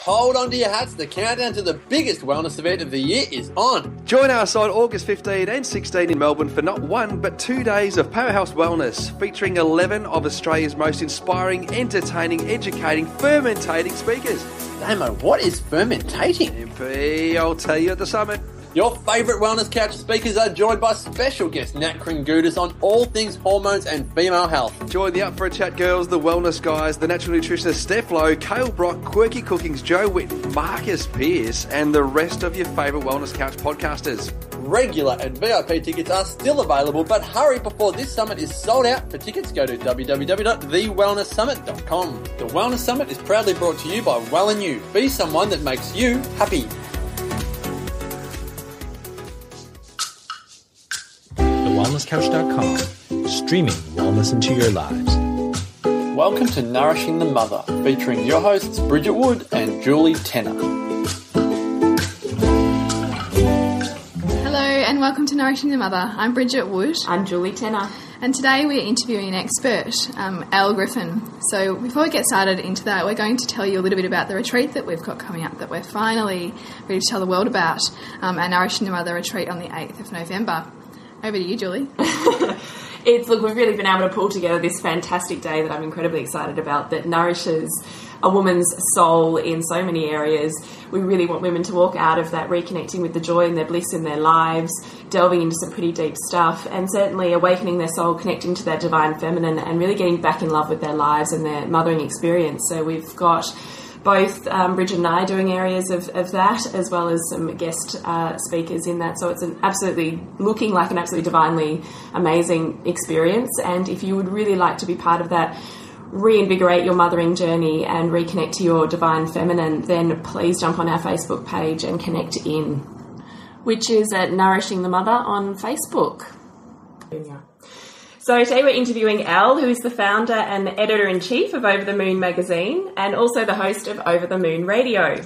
hold on to your hats. The countdown to the biggest wellness event of the year is on. Join us on August 15 and 16 in Melbourne for not 1 but 2 days of Powerhouse Wellness, featuring 11 of Australia's most inspiring, entertaining, educating, fermentating speakers. Damo, what is fermentating? MP, I'll tell you at the summit. Your favourite wellness couch speakers are joined by special guest Nat Kringoudis on all things hormones and female health. Join the Up for a Chat girls, the wellness guys, the natural nutritionist Steph Lowe, Cale Brock, Quirky Cookings, Joe Whitten, Marcus Pearce, and the rest of your favourite wellness couch podcasters. Regular and VIP tickets are still available, but hurry before this summit is sold out. For tickets, go to www.thewellnesssummit.com. The Wellness Summit is proudly brought to you by Well and You. Be someone that makes you happy. TheWellnessCouch.com, streaming wellness into your lives. Welcome to Nourishing the Mother, featuring your hosts Bridget Wood and Julie Tenner. Hello and welcome to Nourishing the Mother. I'm Bridget Wood. I'm Julie Tenner. And today we're interviewing an expert, Elle Griffen. So before we get started into that, we're going to tell you a little bit about the retreat that we've got coming up that we're finally ready to tell the world about, our Nourishing the Mother retreat on the 8th of November. Over to you, Julie. Look, we've really been able to pull together this fantastic day that I'm incredibly excited about that nourishes a woman's soul in so many areas. We really want women to walk out of that reconnecting with the joy and their bliss in their lives, delving into some pretty deep stuff, and certainly awakening their soul, connecting to that divine feminine, and really getting back in love with their lives and their mothering experience. So we've got both Bridget and I doing areas of that, as well as some guest speakers in that. So it's looking like an absolutely divinely amazing experience. And if you would really like to be part of that, reinvigorate your mothering journey and reconnect to your divine feminine, then please jump on our Facebook page and connect in, which is at Nourishing the Mother on Facebook. Yeah. So today we're interviewing Elle, who is the founder and editor-in-chief of Over the Moon magazine and also the host of Over the Moon Radio.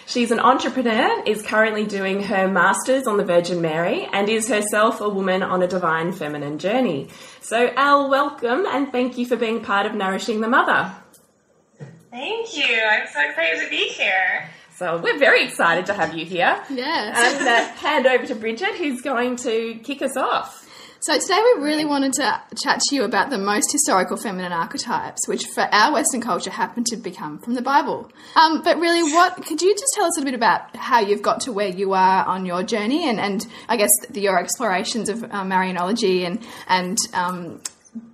She's an entrepreneur, is currently doing her Masters on the Virgin Mary, and is herself a woman on a divine feminine journey. So Elle, welcome, and thank you for being part of Nourishing the Mother. Thank you. I'm so excited to be here. So we're very excited to have you here. Yes. And hand over to Bridget, who's going to kick us off. So today we really wanted to chat to you about the most historical feminine archetypes, which for our Western culture happen to become from the Bible. But really, could you just tell us a little bit about how you've got to where you are on your journey and I guess your explorations of Mariology and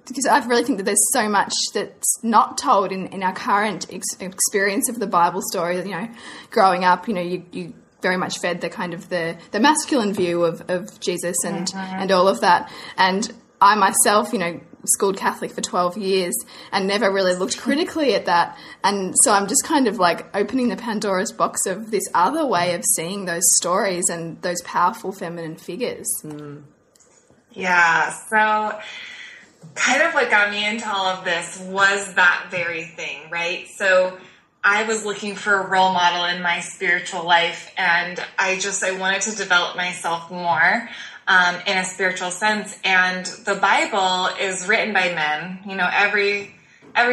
because I really think that there's so much that's not told in our current experience of the Bible story. You know, growing up, you very much fed the kind of the masculine view of Jesus and all of that. And I myself, schooled Catholic for 12 years and never really looked critically at that. And so I'm just kind of like opening the Pandora's box of this other way of seeing those stories and those powerful feminine figures. Mm. Yeah, so kind of what got me into all of this was that very thing, right? So I was looking for a role model in my spiritual life, and I wanted to develop myself more in a spiritual sense. And the Bible is written by men. Every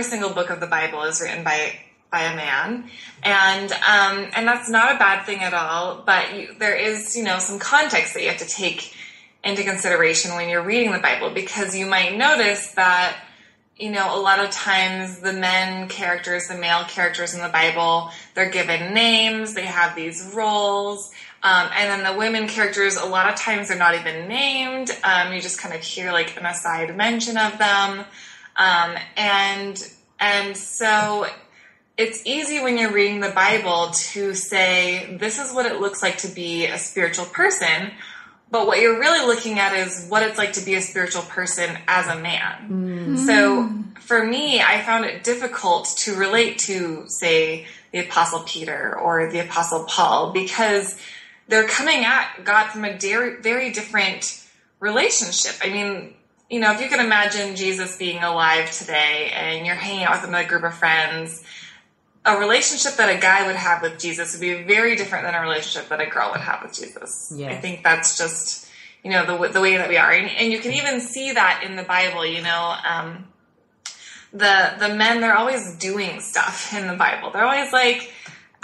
single book of the Bible is written by a man, and that's not a bad thing at all. But there is some context that you have to take into consideration when you're reading the Bible, because you might notice that a lot of times the male characters in the Bible, they're given names, they have these roles, and then the women characters, a lot of times they're not even named. You just kind of hear like an aside mention of them. And so it's easy when you're reading the Bible to say, this is what it looks like to be a spiritual person. But what you're really looking at is what it's like to be a spiritual person as a man. Mm. So for me, I found it difficult to relate to, say, the Apostle Peter or the Apostle Paul, because they're coming at God from a very different relationship. I mean, if you can imagine Jesus being alive today and you're hanging out with him with a group of friends, a relationship that a guy would have with Jesus would be very different than a relationship that a girl would have with Jesus. Yes. I think that's just, the way that we are. And you can even see that in the Bible, the men, they're always doing stuff in the Bible. They're always like,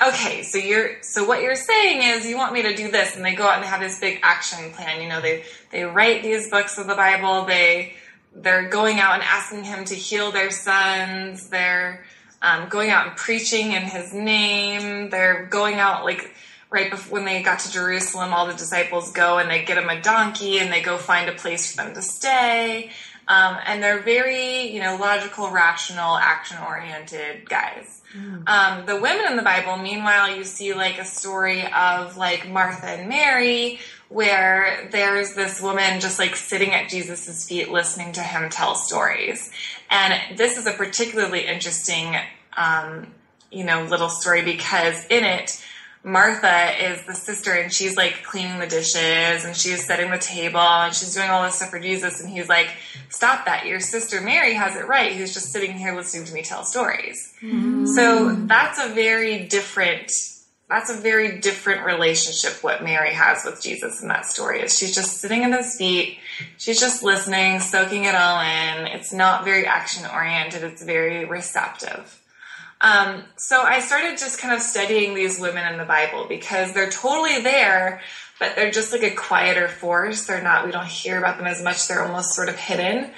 okay, so what you're saying is you want me to do this, and they go out and they have this big action plan. You know, they write these books of the Bible. They're going out and asking him to heal their sons. They're going out and preaching in his name. They're going out, like, right before, when they got to Jerusalem, all the disciples go and they get them a donkey and they go find a place for them to stay. And they're very, you know, logical, rational, action-oriented guys. The women in the Bible, meanwhile, you see like a story of like Martha and Mary, where there's this woman just like sitting at Jesus's feet listening to him tell stories. And this is a particularly interesting, you know, little story, because in it, Martha is the sister, and she's like cleaning the dishes and she's setting the table and she's doing all this stuff for Jesus. And he's like, stop that. Your sister Mary has it right. Who's just sitting here listening to me tell stories. So that's a very different relationship what Mary has with Jesus in that story. Is she's just sitting at his feet. She's just listening, soaking it all in. It's not very action oriented. It's very receptive. So I started just kind of studying these women in the Bible, because they're totally there, but they're just like a quieter force. We don't hear about them as much. They're almost sort of hidden,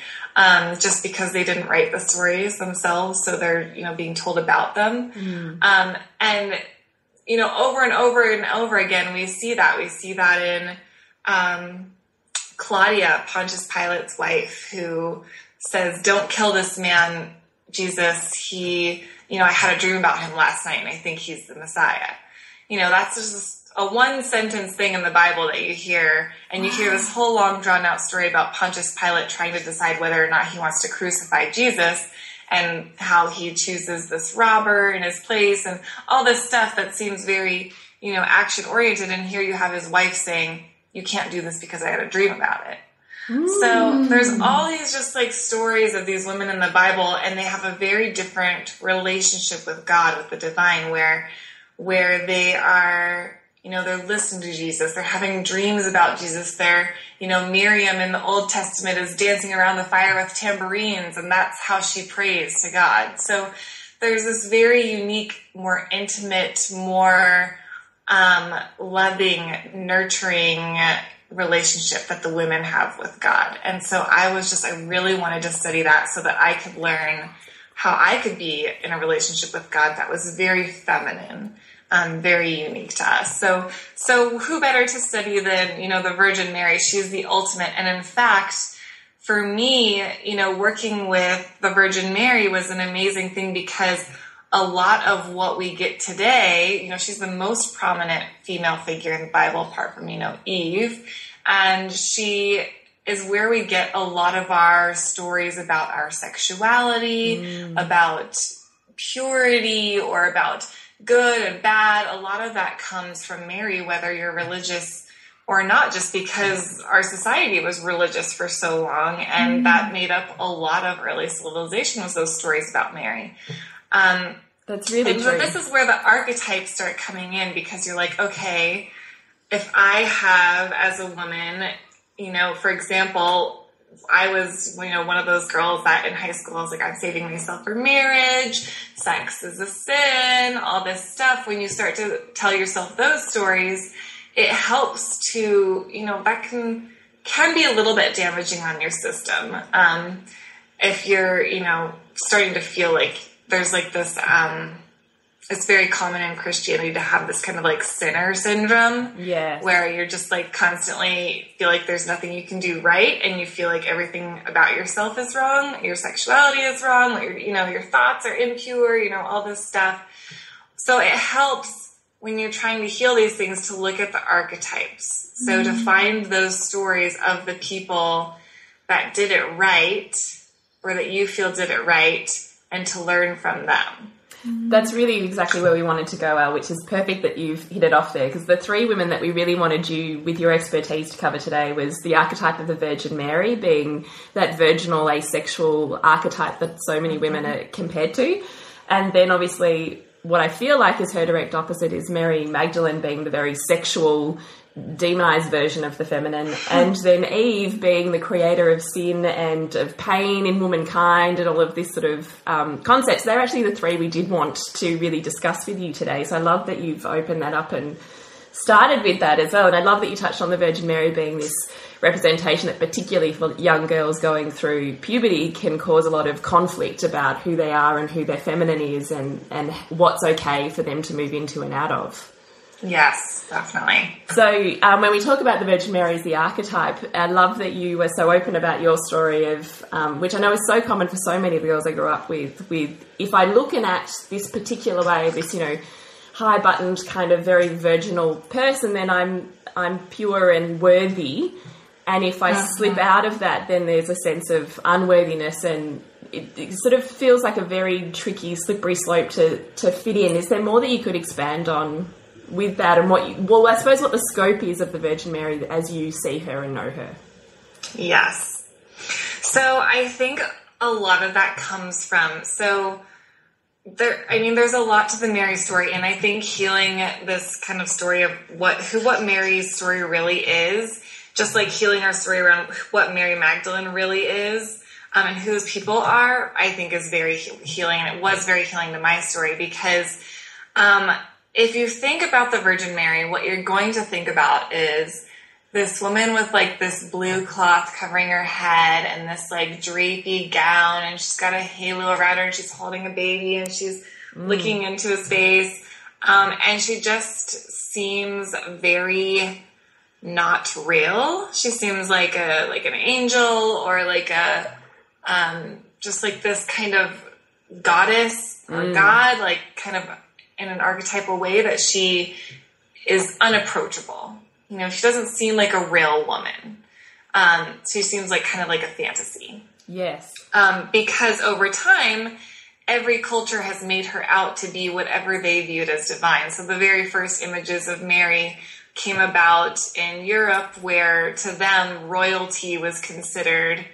just because they didn't write the stories themselves. So they're, you know, being told about them. And, you know, over and over and over again, we see that. We see that in, Claudia, Pontius Pilate's wife, who says, don't kill this man, Jesus. You know, I had a dream about him last night, and I think he's the Messiah. You know, that's just a one-sentence thing in the Bible that you hear, and you hear this whole long, drawn-out story about Pontius Pilate trying to decide whether or not he wants to crucify Jesus, and how he chooses this robber in his place, and all this stuff that seems very, you know, action-oriented. And here you have his wife saying, you can't do this because I had a dream about it. So there's all these just like stories of these women in the Bible, and they have a very different relationship with God, with the divine, where they are, you know, they're listening to Jesus. They're having dreams about Jesus. They're, you know, Miriam in the Old Testament is dancing around the fire with tambourines, and that's how she prays to God. So there's this very unique, more intimate, more loving, nurturing relationship that the women have with God. And so I really wanted to study that so that I could learn how I could be in a relationship with God that was very feminine, very unique to us. So who better to study than, you know, the Virgin Mary? She's the ultimate. And in fact, for me, you know, working with the Virgin Mary was an amazing thing, because a lot of what we get today, you know, she's the most prominent female figure in the Bible, apart from, you know, Eve. And she is where we get a lot of our stories about our sexuality, about purity, or about good and bad. A lot of that comes from Mary, whether you're religious or not, just because our society was religious for so long. And that made up a lot of early civilization, was those stories about Mary. That's really true. So this is where the archetypes start coming in, because you're like, okay, if I have, as a woman, you know, for example, I was, you know, one of those girls that in high school, I was like, I'm saving myself for marriage, sex is a sin, all this stuff. When you start to tell yourself those stories, it helps to, you know, that can be a little bit damaging on your system. If you're, you know, starting to feel like there's like this, it's very common in Christianity to have this kind of like sinner syndrome, where you're just like constantly feel like there's nothing you can do right, and you feel like everything about yourself is wrong, your sexuality is wrong, you know, your thoughts are impure, you know, all this stuff. So it helps when you're trying to heal these things to look at the archetypes. So to find those stories of the people that did it right, or that you feel did it right, and to learn from them. That's really exactly where we wanted to go, Elle, which is perfect that you've hit it off there, because the three women that we really wanted you, with your expertise, to cover today was the archetype of the Virgin Mary, being that virginal, asexual archetype that so many women are compared to. And then obviously what I feel like is her direct opposite is Mary Magdalene being the very sexual, demonized version of the feminine, and then Eve being the creator of sin and of pain in womankind and all of this sort of concepts. They're actually the three we did want to really discuss with you today. So I love that you've opened that up and started with that as well. And I love that you touched on the Virgin Mary being this representation that, particularly for young girls going through puberty, can cause a lot of conflict about who they are and who their feminine is, and what's okay for them to move into and out of. Yes, definitely. So when we talk about the Virgin Mary as the archetype, I love that you were so open about your story of, which I know is so common for so many of the girls I grew up with if I looking at this particular way, this, high buttoned kind of very virginal person, then I'm pure and worthy. And if I slip out of that, then there's a sense of unworthiness, and it sort of feels like a very tricky, slippery slope to fit in. Is there more that you could expand on with that, and I suppose what the scope is of the Virgin Mary as you see her and know her? Yes. So I think a lot of that comes from, there's a lot to the Mary story, and I think healing this kind of story of what Mary's story really is, just like healing our story around what Mary Magdalene really is, and who those people are, I think is very healing, and it was very healing to my story, because if you think about the Virgin Mary, what you're going to think about is this woman with like this blue cloth covering her head and this like drapey gown, and she's got a halo around her, and she's holding a baby, and she's looking into his face, and she just seems very not real. She seems like an angel, or like a just like this kind of goddess or god, like kind of in an archetypal way that she is unapproachable. She doesn't seem like a real woman. She seems like kind of like a fantasy. Yes. Because over time, every culture has made her out to be whatever they viewed as divine. So the very first images of Mary came about in Europe, where to them royalty was considered,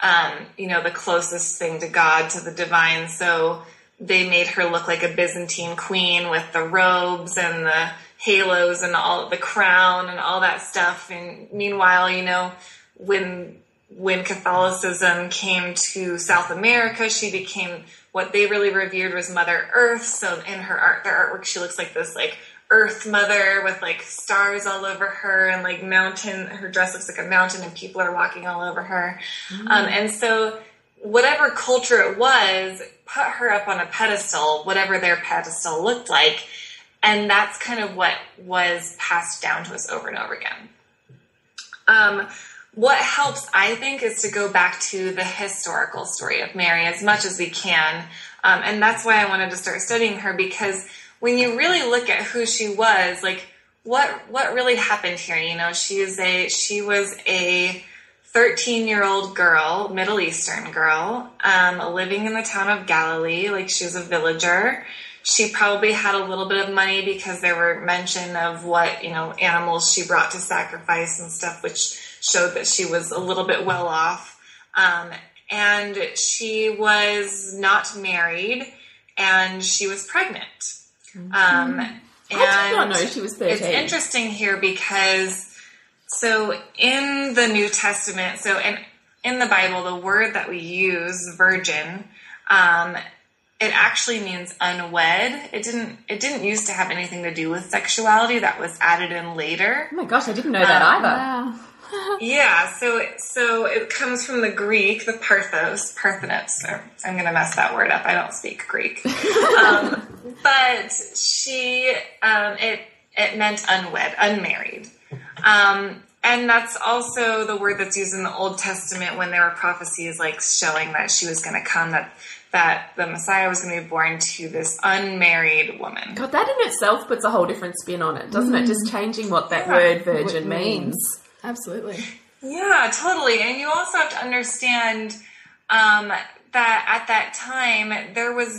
the closest thing to God, to the divine. So they made her look like a Byzantine queen with the robes and the halos and all the crown and all that stuff. And meanwhile, when Catholicism came to South America, she became what they really revered was Mother Earth. So in their artwork, she looks like this like Earth Mother with like stars all over her, and like mountain. Her dress looks like a mountain, and people are walking all over her. And so whatever culture it was, put her up on a pedestal, whatever their pedestal looked like. And that's kind of what was passed down to us over and over again. What helps, I think, is to go back to the historical story of Mary as much as we can. And that's why I wanted to start studying her, because when you really look at who she was, like what really happened here, she was a 13-year-old girl, Middle Eastern girl, living in the town of Galilee. Like, she was a villager. She probably had a little bit of money because there were mention of what, animals she brought to sacrifice and stuff, which showed that she was a little bit well off. And she was not married, and she was pregnant. I did not know she was 13. It's interesting here because, so in the New Testament, in the Bible, the word that we use, virgin, it actually means unwed. It didn't used to have anything to do with sexuality. That was added in later. Oh my gosh, I didn't know that either. Wow. Yeah, so it comes from the Greek, the Parthenos. I'm going to mess that word up. I don't speak Greek. But she, it meant unwed, unmarried. And that's also the word that's used in the Old Testament when there were prophecies like showing that she was going to come, that the Messiah was going to be born to this unmarried woman. God, that in itself puts a whole different spin on it, doesn't it? Just changing what that word virgin means. Absolutely. Yeah, totally. And you also have to understand that at that time there was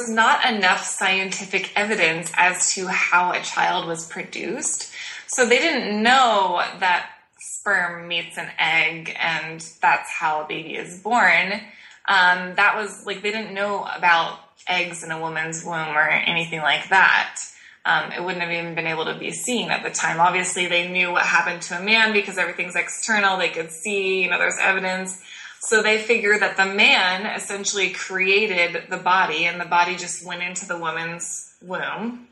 not enough scientific evidence as to how a child was produced. So they didn't know that sperm meets an egg and that's how a baby is born. That was like, they didn't know about eggs in a woman's womb or anything like that. It wouldn't have even been able to be seen at the time. Obviously, they knew what happened to a man because everything's external. They could see, there's evidence. So they figured that the man essentially created the body, and the body just went into the woman's womb.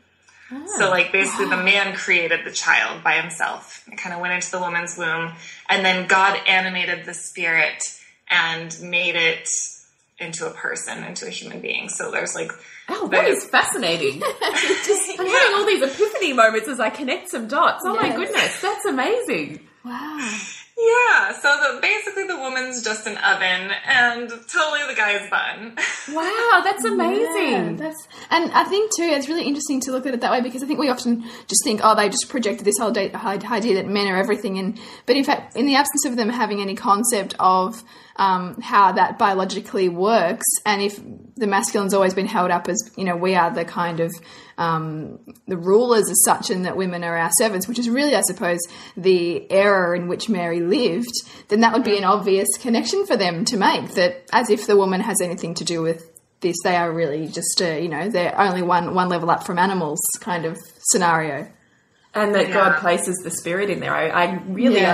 Oh, so like basically the man created the child by himself. It kind of went into the woman's womb, and then God animated the spirit and made it into a person, into a human being. So there's like... Oh, that is fascinating. I'm having all these epiphany moments as I connect some dots. Oh my goodness, that's amazing. Wow. Yeah, so basically the woman's just an oven and totally the guy's bun. Wow, that's amazing. Yeah, and I think too, it's really interesting to look at it that way, because I think we often just think, oh, they just projected this whole idea that men are everything. But in fact, in the absence of them having any concept of how that biologically works, and if the masculine's always been held up as, we are the kind of the rulers as such, and that women are our servants, which is really, I suppose, the era in which Mary lived, then that would be an obvious connection for them to make, that as if the woman has anything to do with this, they are really just, they're only one level up from animals kind of scenario. And that God places the spirit in there. I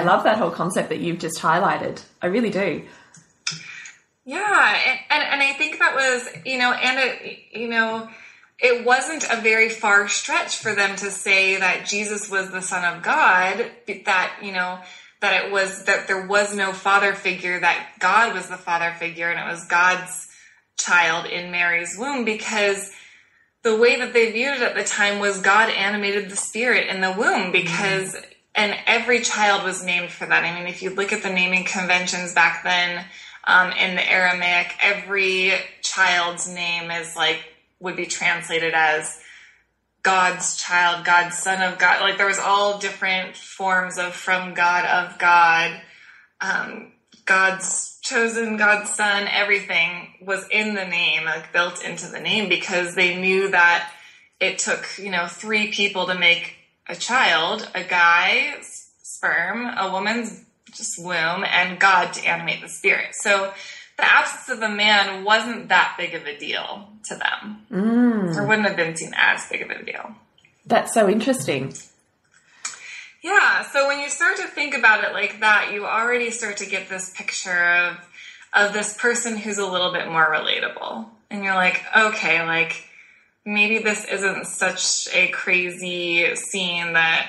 love that whole concept that you've just highlighted. I really do. Yeah, and I think that was, it wasn't a very far stretch for them to say that Jesus was the Son of God, that there was no father figure, that God was the father figure, and it was God's child in Mary's womb, because the way that they viewed it at the time was God animated the spirit in the womb, because, and every child was named for that. I mean, if you look at the naming conventions back then, in the Aramaic, every child's name would be translated as God's child, God's son of God. Like there was all different forms of from God, of God, God's chosen, God's son, everything was in the name, built into the name, because they knew that it took, 3 people to make a child, a guy's sperm, a woman's just womb, and God to animate the spirit. So the absence of the man wasn't that big of a deal to them. Or wouldn't have been seen as big of a deal. That's so interesting. Yeah, so when you start to think about it like that, you already start to get this picture of this person who's a little bit more relatable. And you're like, okay, maybe this isn't such a crazy scene that,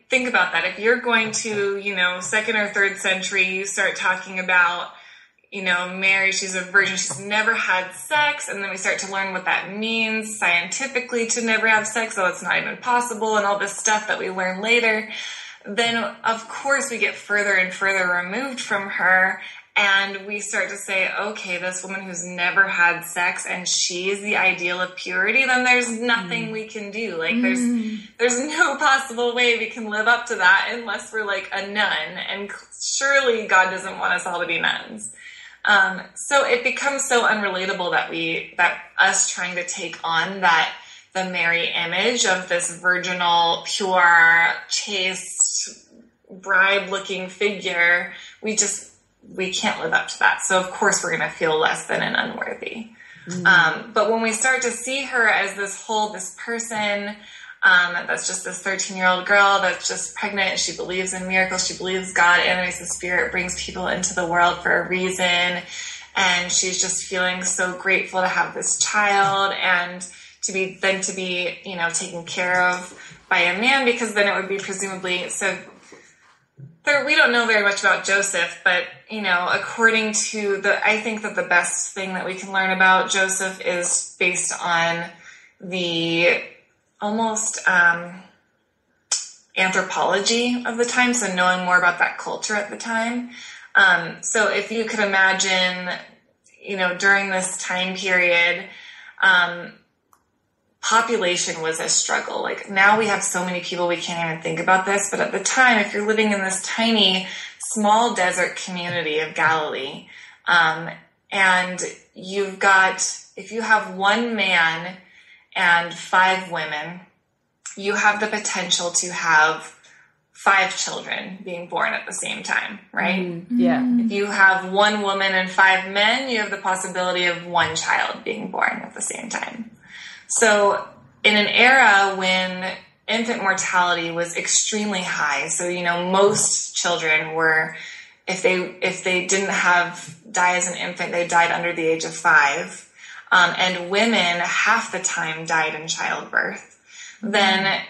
think about that. If you're going to, 2nd or 3rd century, you start talking about, Mary, she's a virgin, she's never had sex, and then we start to learn what that means scientifically to never have sex, so it's not even possible, and all this stuff that we learn later, then of course we get further and further removed from her, and we start to say, okay, this woman who's never had sex and she is the ideal of purity, then there's nothing we can do. There's no possible way we can live up to that unless we're like a nun. And surely God doesn't want us all to be nuns. So it becomes so unrelatable that us trying to take on the Mary image of this virginal, pure, chaste, bride-looking figure, we can't live up to that. So of course we're going to feel less than and unworthy. But when we start to see her as this person, that's just this 13-year-old girl that's just pregnant, she believes in miracles, she believes God animates the spirit, brings people into the world for a reason, and she's just feeling so grateful to have this child and to be taken care of by a man, because then it would be presumably so. We don't know very much about Joseph, but, according to I think that the best thing that we can learn about Joseph is based on the almost anthropology of the time, so knowing more about that culture at the time. So if you could imagine, during this time period, population was a struggle. Like now we have so many people we can't even think about this, but at the time, if you're living in this tiny, small desert community of Galilee, and if you have 1 man and 5 women, you have the potential to have 5 children being born at the same time, right? Yeah. If you have 1 woman and 5 men, you have the possibility of 1 child being born at the same time. So in an era when infant mortality was extremely high, so, most children were, if they didn't die as an infant, they died under the age of 5. And women half the time died in childbirth. Then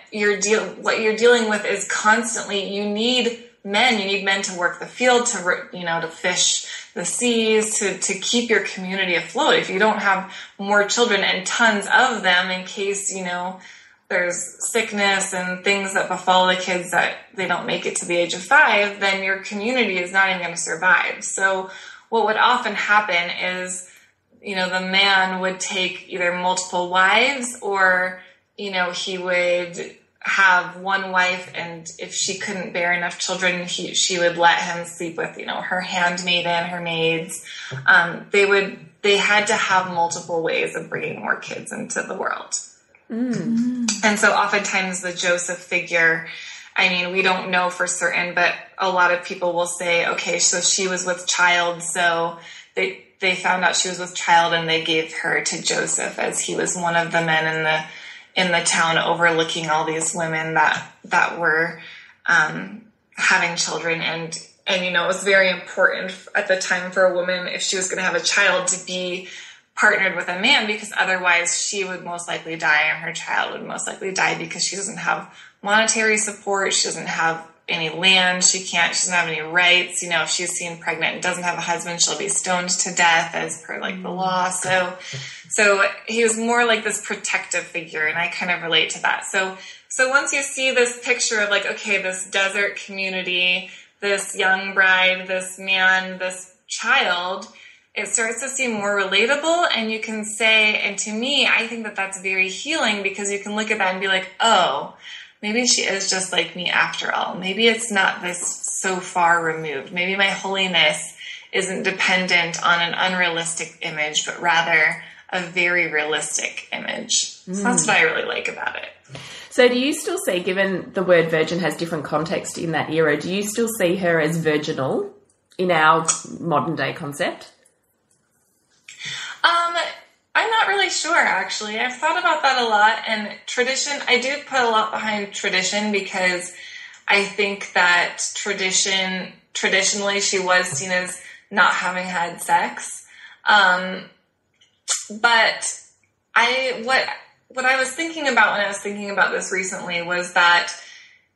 what you're dealing with is constantly, you need men to work the field, to fish the seas, to keep your community afloat. If you don't have more children and tons of them in case, there's sickness and things that befall the kids that they don't make it to the age of 5, then your community is not even going to survive. So what would often happen is, the man would take either multiple wives, or he would have 1 wife, and if she couldn't bear enough children, she would let him sleep with, her handmaiden, her maids. They had to have multiple ways of bringing more kids into the world. And so oftentimes the Joseph figure, we don't know for certain, but a lot of people will say, okay, so she was with child, so they found out she was with child, and they gave her to Joseph, as he was one of the men in the town overlooking all these women that were having children. And it was very important at the time for a woman, if she was going to have a child, to be partnered with a man, because otherwise she would most likely die, and her child would most likely die, because she doesn't have monetary support, she doesn't have any land, she doesn't have any rights. If she's seen pregnant and doesn't have a husband, she'll be stoned to death as per the law. So he was more like this protective figure, and I kind of relate to that. So once you see this picture of okay, this desert community, this young bride, this man, this child, it starts to seem more relatable, and you can say, and to me, I think that that's very healing, because you can look at that and be like, oh, maybe she is just like me after all. Maybe it's not this so far removed. Maybe my holiness isn't dependent on an unrealistic image, but rather a very realistic image. So that's what I really like about it. So do you still see, given the word virgin has different context in that era, do you still see her as virginal in our modern day concept? I'm not really sure, actually. I've thought about that a lot, and tradition, I do put a lot behind tradition, because I think that traditionally she was seen as not having had sex. But what I was thinking about when I was thinking about this recently was that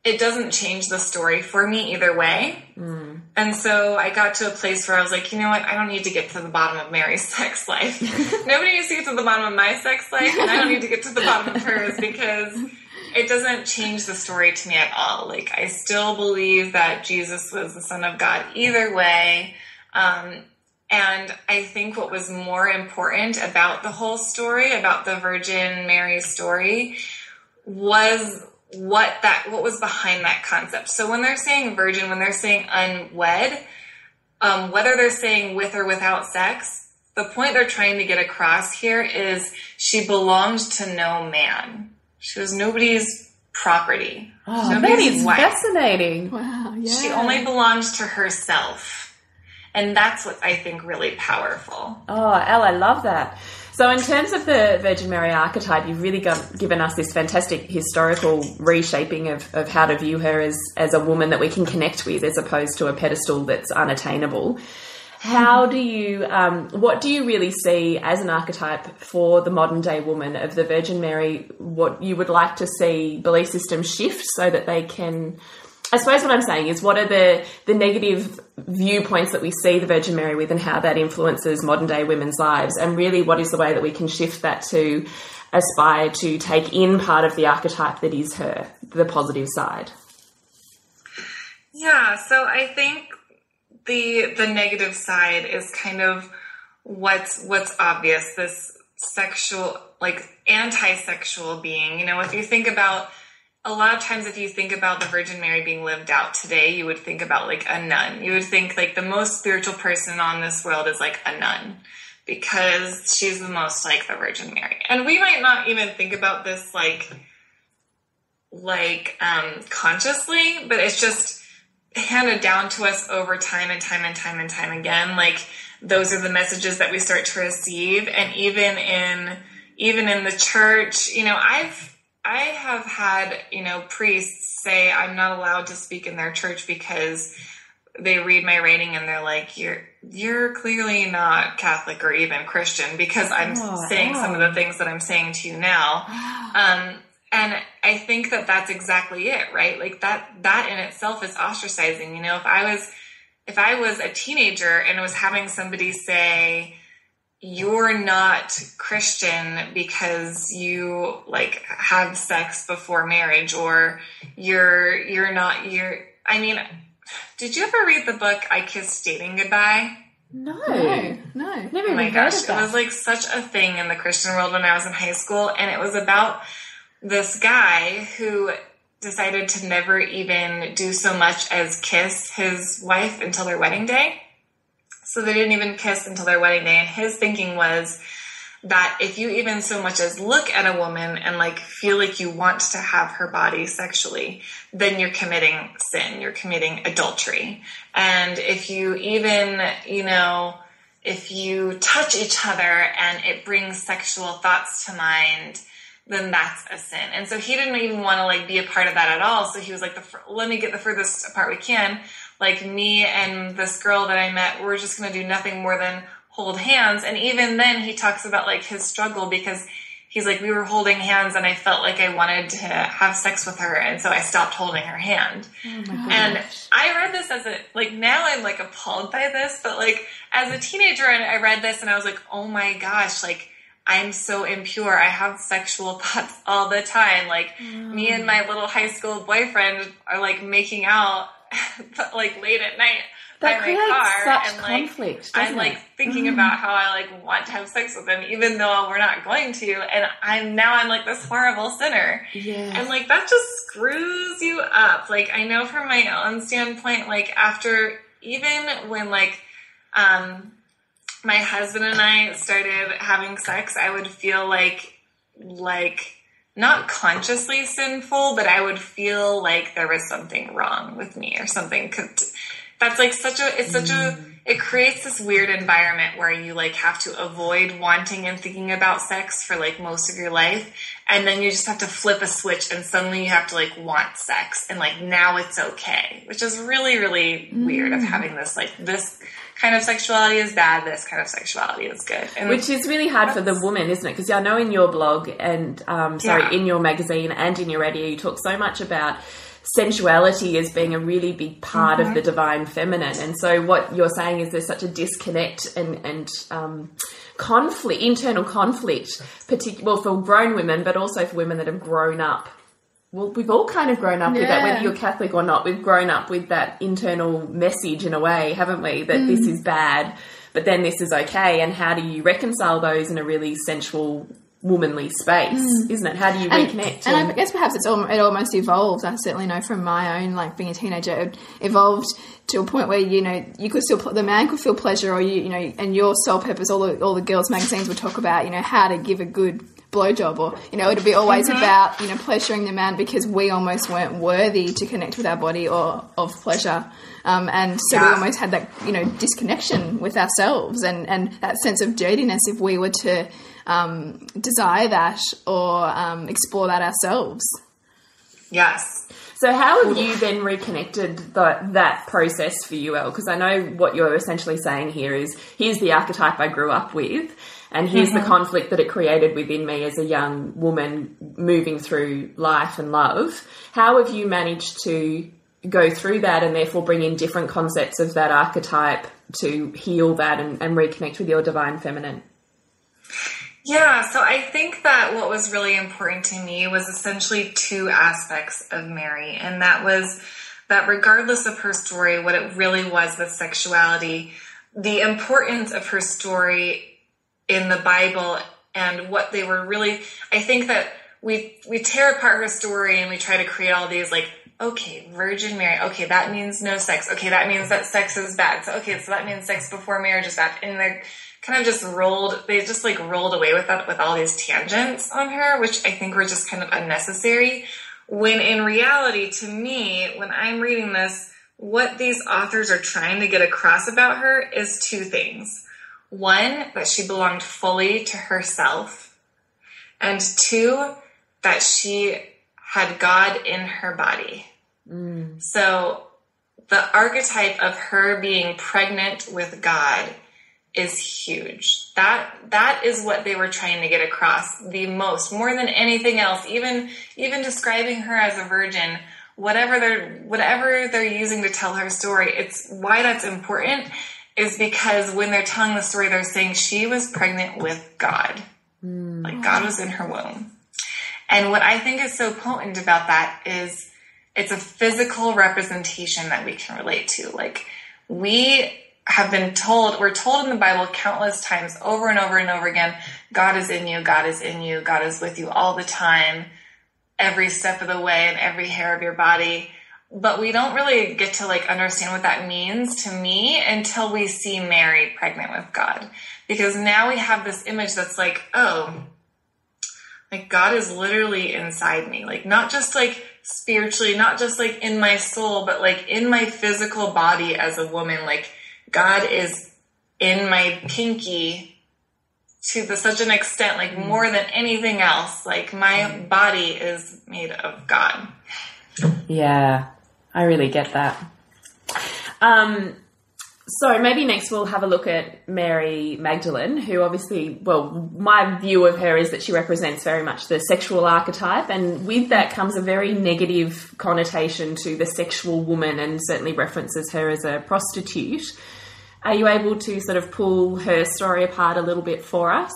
it doesn't change the story for me either way. And so I got to a place where I was like, you know what? I don't need to get to the bottom of Mary's sex life. Nobody needs to get to the bottom of my sex life, and I don't need to get to the bottom of hers, because it doesn't change the story to me at all. I still believe that Jesus was the Son of God either way. And I think what was more important about the whole story, about the Virgin Mary story, was what was behind that concept. So when they're saying virgin, when they're saying unwed, whether they're saying with or without sex, the point they're trying to get across here is she belonged to no man. She was nobody's property. Oh, that is wife. Fascinating. Wow, yeah. She only belonged to herself. And that's what I think really powerful. Oh, Elle, I love that. So in terms of the Virgin Mary archetype, you've really given us this fantastic historical reshaping of how to view her as a woman that we can connect with, as opposed to a pedestal that's unattainable. How do you, what do you really see as an archetype for the modern day woman of the Virgin Mary, what you would like to see belief systems shift so that they can, I suppose what I'm saying is, what are the negative viewpoints that we see the Virgin Mary with, and how that influences modern day women's lives, and really what is the way that we can shift that to aspire to take in part of the archetype that is her, the positive side? Yeah, so I think the negative side is kind of what's obvious, this sexual, anti-sexual being. If you think about, a lot of times if you think about the Virgin Mary being lived out today, you would think about a nun. You would think the most spiritual person on this world is a nun, because she's the most like the Virgin Mary. And we might not even think about this consciously, but it's just handed down to us over time and time and time and time again. Like, those are the messages that we start to receive. And even in the church, I have had, priests say I'm not allowed to speak in their church because they read my writing and they're like, you're clearly not Catholic or even Christian because I'm saying some of the things that I'm saying to you now. And I think that that's exactly it, right? Like that in itself is ostracizing. If I was a teenager and I was having somebody say, you're not Christian because you have sex before marriage, or did you ever read the book I Kissed Dating Goodbye? No. Never Oh my gosh, it was such a thing in the Christian world when I was in high school, and it was about this guy who decided to never even do so much as kiss his wife until their wedding day. So they didn't even kiss until their wedding day. And his thinking was that if you even so much as look at a woman and feel like you want to have her body sexually, then you're committing sin, you're committing adultery. And if you even, if you touch each other and it brings sexual thoughts to mind, then that's a sin. And so he didn't even want to be a part of that at all. So he was like, let me get the furthest apart we can. Me and this girl that I met, we're just going to do nothing more than hold hands. And even then he talks about his struggle, because he's like, we were holding hands and I felt like I wanted to have sex with her. And so I stopped holding her hand. Oh my gosh. And I read this as now I'm appalled by this, but as a teenager, and I read this and I was like, oh my gosh, I'm so impure. I have sexual thoughts all the time. Me and my little high school boyfriend are making out late at night that by my car, such and conflict, I'm thinking about how I want to have sex with him, even though we're not going to, and I'm this horrible sinner. Yeah. And that just screws you up. I know from my own standpoint, after, even when my husband and I started having sex, I would feel not consciously sinful, but I would feel there was something wrong with me or something. That's it creates this weird environment where you have to avoid wanting and thinking about sex for most of your life. And then you just have to flip a switch and suddenly you have to want sex. And now it's okay, which is really, really weird of having this, this kind of sexuality is bad, this kind of sexuality is good. And which is really hard for the woman, isn't it? Because I know in your blog and, in your magazine and in your radio, you talk so much about sensuality as being a really big part of the divine feminine. And so what you're saying is there's such a disconnect and conflict, internal conflict, for grown women, but also for women that have grown up. Well, we've all kind of grown up with that, whether you're Catholic or not. We've grown up with that internal message in a way, haven't we? That this is bad, but then this is okay. And how do you reconcile those in a really sensual, womanly space, isn't it? How do you reconnect? And I guess perhaps it almost evolved. I certainly know from my own, being a teenager, it evolved to a point where, you could still, the man could feel pleasure, or and your sole purpose, all the girls' magazines would talk about, how to give a good blowjob, or it'd be always about pleasuring the man, because we almost weren't worthy to connect with our body or of pleasure, and so we almost had that disconnection with ourselves and that sense of dirtiness if we were to desire that or explore that ourselves. Yes. So how have you then reconnected that process for you, Elle? Because I know what you're essentially saying here is, here's the archetype I grew up with, and here's the conflict that it created within me as a young woman moving through life and love. How have you managed to go through that and therefore bring in different concepts of that archetype to heal that and reconnect with your divine feminine? Yeah, so I think that what was really important to me was essentially two aspects of Mary, and that was that regardless of her story, what it really was with sexuality, the importance of her story in the Bible and what they were really, I think that we tear apart her story and we try to create all these okay, Virgin Mary, okay, that means no sex, okay, that means that sex is bad, so that means sex before marriage is bad, and they're kind of just rolled away with that, with all these tangents on her, which I think were just kind of unnecessary, When in reality, to me, when I'm reading this, what these authors are trying to get across about her is two things. One, that she belonged fully to herself. And two, that she had God in her body. So the archetype of her being pregnant with God is huge. That is what they were trying to get across the most, more than anything else. Even describing her as a virgin, whatever they're using to tell her story, it's why that's important is because when they're telling the story, they're saying she was pregnant with God. Like God was in her womb. And what I think is so potent about that is it's a physical representation that we can relate to. Like we're told in the Bible countless times over and over and over again, God is in you, God is in you, God is with you all the time, every step of the way and every hair of your body. But we don't really get to like understand what that means to me until we see Mary pregnant with God. Because now we have this image that's like, oh, like God is literally inside me. Like not just like spiritually, not just like in my soul, but like in my physical body as a woman. Like God is in my pinky to such an extent, like more than anything else. Like my body is made of God. Yeah, I really get that. So maybe next we'll have a look at Mary Magdalene, who obviously, well, my view of her is that she represents very much the sexual archetype, and with that comes a very negative connotation to the sexual woman and certainly references her as a prostitute. Are you able to sort of pull her story apart a little bit for us?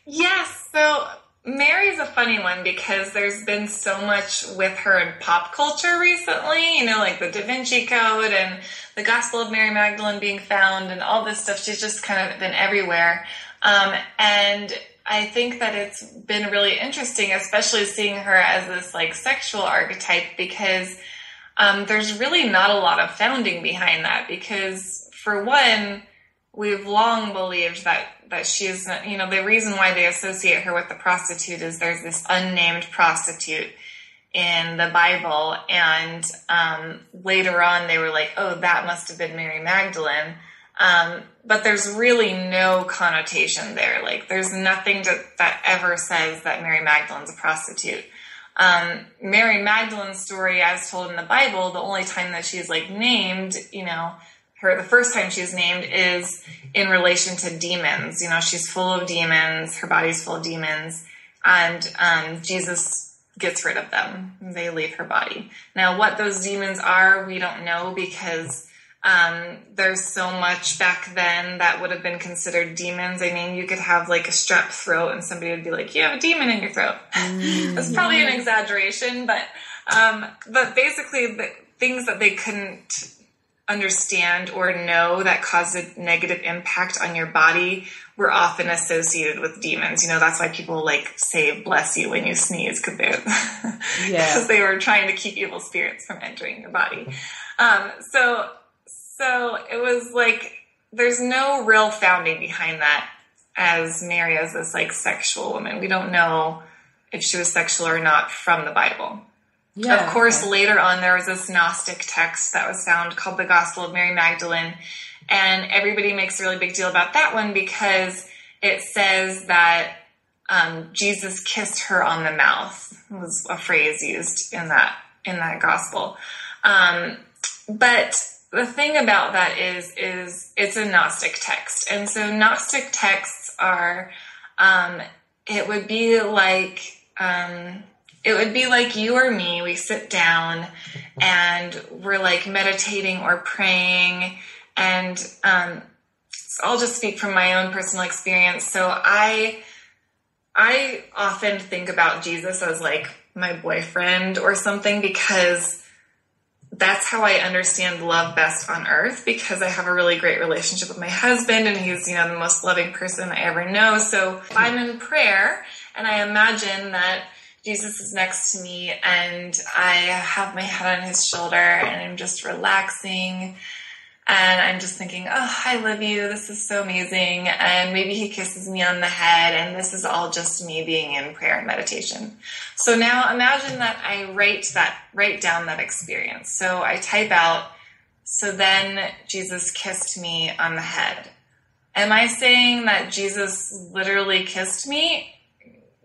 Yes, so Mary's a funny one because there's been so much with her in pop culture recently, you know, like the Da Vinci Code and the Gospel of Mary Magdalene being found and all this stuff. She's just kind of been everywhere. And I think that it's been really interesting, especially seeing her as this like sexual archetype, because there's really not a lot of founding behind that. Because for one, we've long believed that she is, you know, the reason why they associate her with the prostitute is there's this unnamed prostitute in the Bible. And later on they were like, oh, that must have been Mary Magdalene. But there's really no connotation there. Like there's nothing that ever says that Mary Magdalene's a prostitute. Mary Magdalene's story, as told in the Bible, the only time that she's like named, you know, the first time she's named is in relation to demons. You know, she's full of demons, her body's full of demons, and Jesus gets rid of them. They leave her body. Now, what those demons are, we don't know, because there's so much back then that would have been considered demons. I mean, you could have like a strep throat and somebody would be like, you have a demon in your throat. That's probably an exaggeration, but basically the things that they couldn't understand or know that caused a negative impact on your body were often associated with demons. You know, that's why people like say bless you when you sneeze, because they were trying to keep evil spirits from entering your body. So it was like there's no real founding behind that as Mary as this like sexual woman. We don't know if she was sexual or not from the Bible. Yeah, of course, later on, there was this Gnostic text that was found called the Gospel of Mary Magdalene. And everybody makes a really big deal about that one because it says that Jesus kissed her on the mouth. It was a phrase used in that gospel. But the thing about that is it's a Gnostic text. And so Gnostic texts are, it would be like you or me, we sit down and we're like meditating or praying, and I'll just speak from my own personal experience. So I often think about Jesus as like my boyfriend or something, because that's how I understand love best on earth, because I have a really great relationship with my husband and he's, you know, the most loving person I ever know. So if I'm in prayer and I imagine that Jesus is next to me and I have my head on his shoulder and I'm just relaxing. And I'm just thinking, oh, I love you. This is so amazing. And maybe he kisses me on the head. And this is all just me being in prayer and meditation. So now imagine that I write down that experience. So I type out, so then Jesus kissed me on the head. Am I saying that Jesus literally kissed me?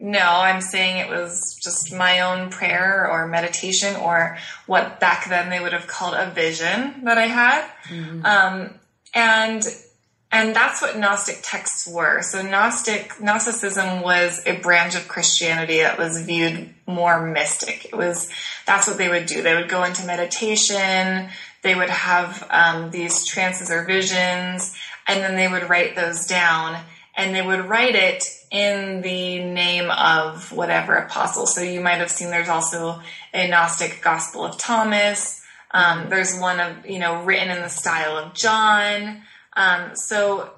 No, I'm saying it was just my own prayer or meditation, or what back then they would have called a vision that I had. Mm-hmm. And that's what Gnostic texts were. So Gnosticism was a branch of Christianity that was viewed more mystic. That's what they would do. They would go into meditation. They would have these trances or visions, and then they would write those down. And they would write it in the name of whatever apostle. So you might have seen there's also a Gnostic Gospel of Thomas. There's one of, written in the style of John. So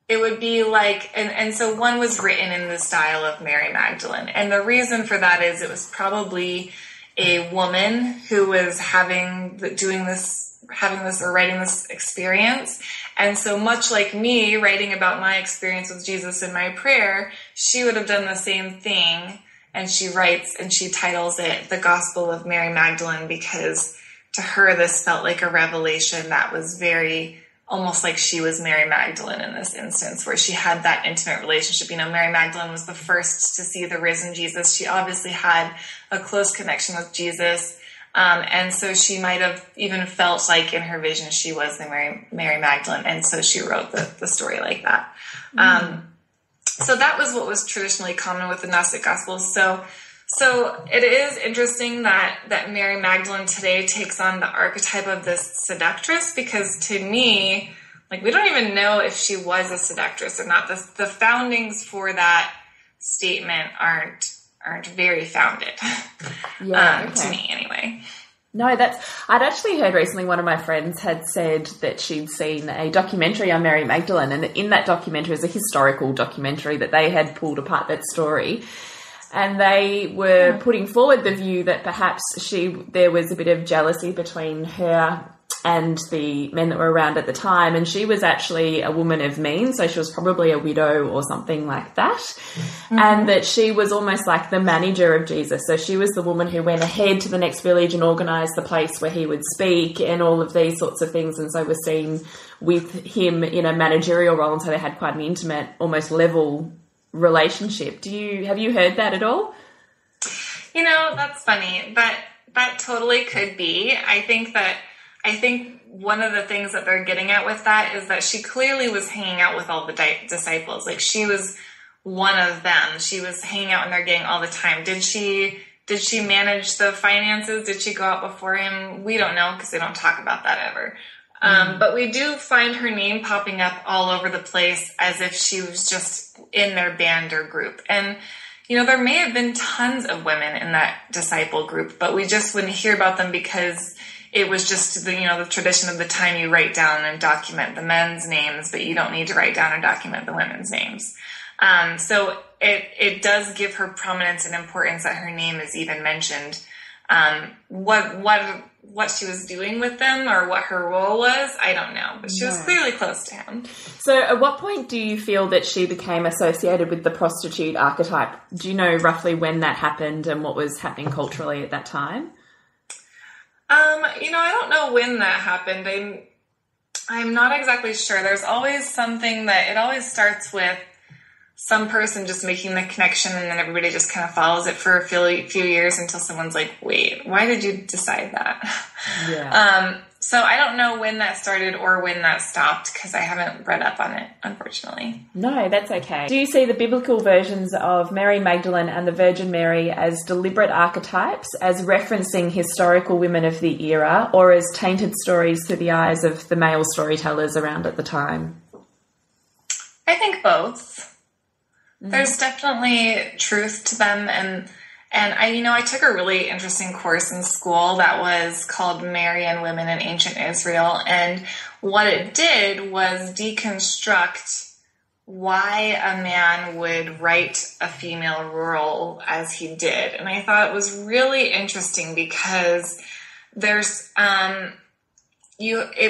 it would be like, and so one was written in the style of Mary Magdalene. And the reason for that is it was probably a woman who was writing this experience. And so much like me writing about my experience with Jesus in my prayer, she would have done the same thing. And she writes and she titles it The Gospel of Mary Magdalene, because to her, this felt like a revelation that was very almost like she was Mary Magdalene in this instance, where she had that intimate relationship. Mary Magdalene was the first to see the risen Jesus. She obviously had a close connection with Jesus. And so she might have even felt like in her vision she was the Mary Magdalene, and so she wrote the story like that. So that was what was traditionally common with the Gnostic Gospels. So it is interesting that Mary Magdalene today takes on the archetype of this seductress, because to me, we don't even know if she was a seductress or not. The foundings for that statement aren't very founded. To me anyway. No, I'd actually heard recently one of my friends had said that she'd seen a documentary on Mary Magdalene, and in that documentary is a historical documentary that they had pulled apart that story. And they were putting forward the view that perhaps there was a bit of jealousy between her and the men that were around at the time. And she was actually a woman of means, so she was probably a widow or something like that. Mm-hmm. And that she was almost like the manager of Jesus. So she was the woman who went ahead to the next village and organised the place where he would speak and all of these sorts of things. And so we're seen with him in a managerial role. And so they had quite an intimate, almost level relationship. Have you heard that at all? That's funny. That totally could be. I think one of the things that they're getting at with that is that she clearly was hanging out with all the disciples. She was one of them. She was hanging out in their gang all the time. Did she manage the finances? Did she go out before him? We don't know, because they don't talk about that ever. But we do find her name popping up all over the place as if she was just in their band or group. And, there may have been tons of women in that disciple group, but we just wouldn't hear about them because it was just the tradition of the time. You write down and document the men's names, but you don't need to write down and document the women's names. So it does give her prominence and importance that her name is even mentioned. What she was doing with them or what her role was, I don't know, but she was clearly close to him. So at what point do you feel that she became associated with the prostitute archetype? Do you know roughly when that happened and what was happening culturally at that time? I don't know when that happened. I'm not exactly sure. There's always something that it always starts with some person just making the connection, and then everybody just kind of follows it for a few years until someone's like, wait, why did you decide that? Yeah. So I don't know when that started or when that stopped, because I haven't read up on it, unfortunately. No, that's okay. Do you see the biblical versions of Mary Magdalene and the Virgin Mary as deliberate archetypes, as referencing historical women of the era, or as tainted stories through the eyes of the male storytellers around at the time? I think both. There's definitely truth to them, and I took a really interesting course in school that was called Mary and Women in Ancient Israel, and what it did was deconstruct why a man would write a female role as he did, and I thought it was really interesting because there's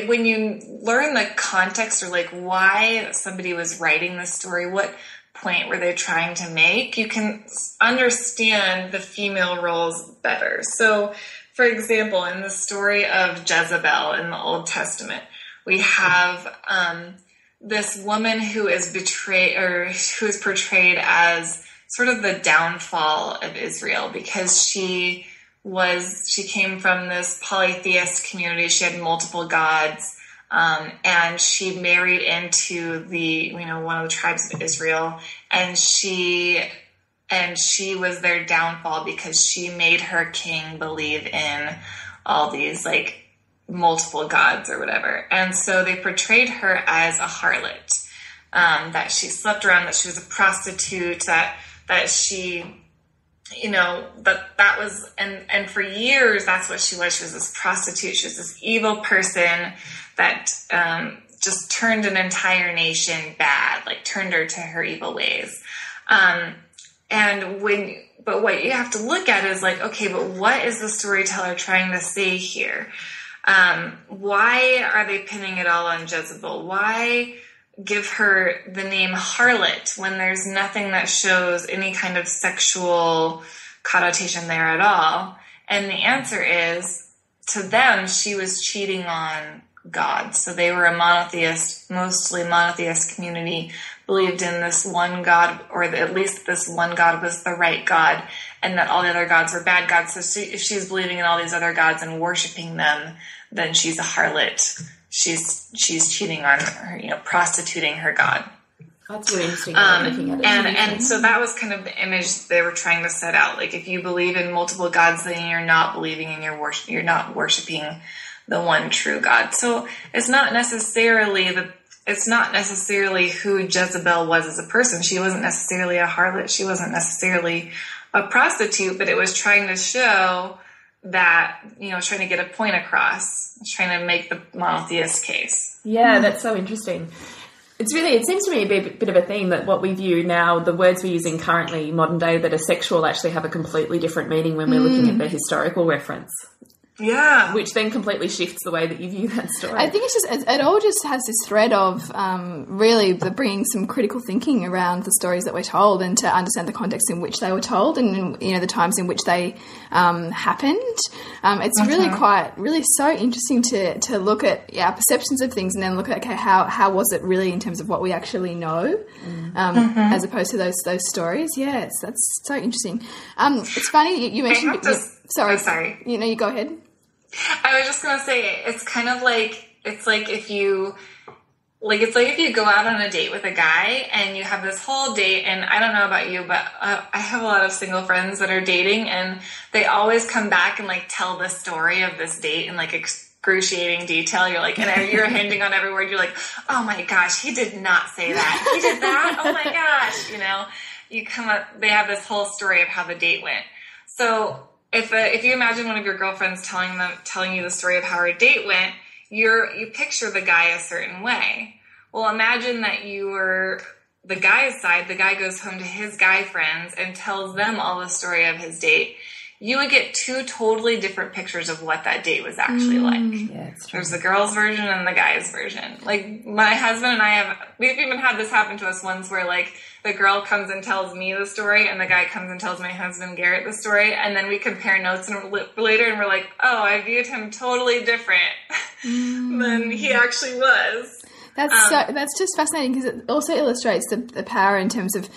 when you learn the context or like why somebody was writing the story, what point were they trying to make, you can understand the female roles better. So, for example, in the story of Jezebel in the Old Testament, we have this woman who is betrayed, or who is portrayed as sort of the downfall of Israel, because she came from this polytheist community. She had multiple gods, and she married into one of the tribes of Israel, and she was their downfall because she made her king believe in all these like multiple gods or whatever. And so they portrayed her as a harlot, that she slept around, that she was a prostitute, that she, that was, and for years, that's what she was. She was this prostitute. She was this evil person that just turned an entire nation bad, like turned her to her evil ways. But what you have to look at is like, okay, but what is the storyteller trying to say here? Why are they pinning it all on Jezebel? Why give her the name harlot when there's nothing that shows any kind of sexual connotation there at all? And the answer is, to them, she was cheating on God. So they were a mostly monotheist community, believed in this one God, or at least this one God was the right God, and that all the other gods were bad gods. So if she's believing in all these other gods and worshiping them, then she's a harlot. She's cheating on her, prostituting her God. That's really interesting. Looking at it. And so that was kind of the image they were trying to set out. Like, if you believe in multiple gods, then you're not believing in you're not worshiping the one true God. So it's not necessarily who Jezebel was as a person. She wasn't necessarily a harlot. She wasn't necessarily a prostitute, but it was trying to show that, trying to get a point across, trying to make the monotheist case. Yeah, that's so interesting. It seems to me a bit of a theme that what we view now, the words we're using currently, modern day, that are sexual, actually have a completely different meaning when we're looking at the historical reference. Yeah. Which then completely shifts the way that you view that story. I think it all just has this thread of really bringing some critical thinking around the stories that we're told, and to understand the context in which they were told, and the times in which they happened. It's really so interesting to look at our perceptions of things, and then look at, okay, how was it really in terms of what we actually know, as opposed to those stories. Yes, that's so interesting. It's funny you mentioned. Sorry. You go ahead. I was just going to say, it's kind of like, it's like if you go out on a date with a guy and you have this whole date, and I don't know about you, but I have a lot of single friends that are dating, and they always come back and like tell the story of this date in like excruciating detail. You're like, and you're hinting on every word. You're like, oh my gosh, he did not say that. He did that. Oh my gosh. You come up, they have this whole story of how the date went. So if you imagine one of your girlfriends telling you the story of how her date went, you picture the guy a certain way. Well, imagine that you were the guy's side. The guy goes home to his guy friends and tells them all the story of his date. You would get two totally different pictures of what that date was actually like. Yeah, it's true. There's the girl's version and the guy's version. Like, my husband and we've even had this happen to us once, where like the girl comes and tells me the story, and the guy comes and tells my husband Garrett the story, and then we compare notes later, and we're like, oh, I viewed him totally different than he actually was. That's just fascinating, because it also illustrates the power in terms of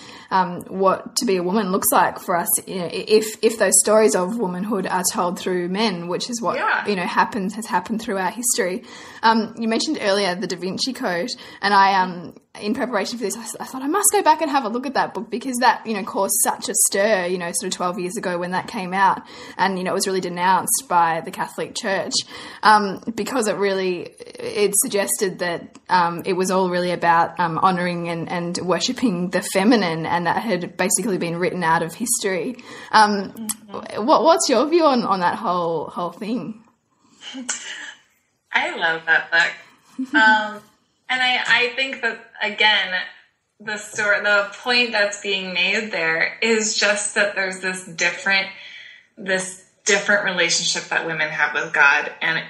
what to be a woman looks like for us. If those stories of womanhood are told through men, which is what has happened throughout history. You mentioned earlier the Da Vinci Code, and I in preparation for this, I thought I must go back and have a look at that book, because that caused such a stir, sort of 12 years ago when that came out, and it was really denounced by the Catholic Church because it suggested that it was all really about honouring and worshipping the feminine, and that had basically been written out of history. What's your view on that whole thing? I love that book. And I think that, again, the point that's being made there is just that there's this different relationship that women have with God, and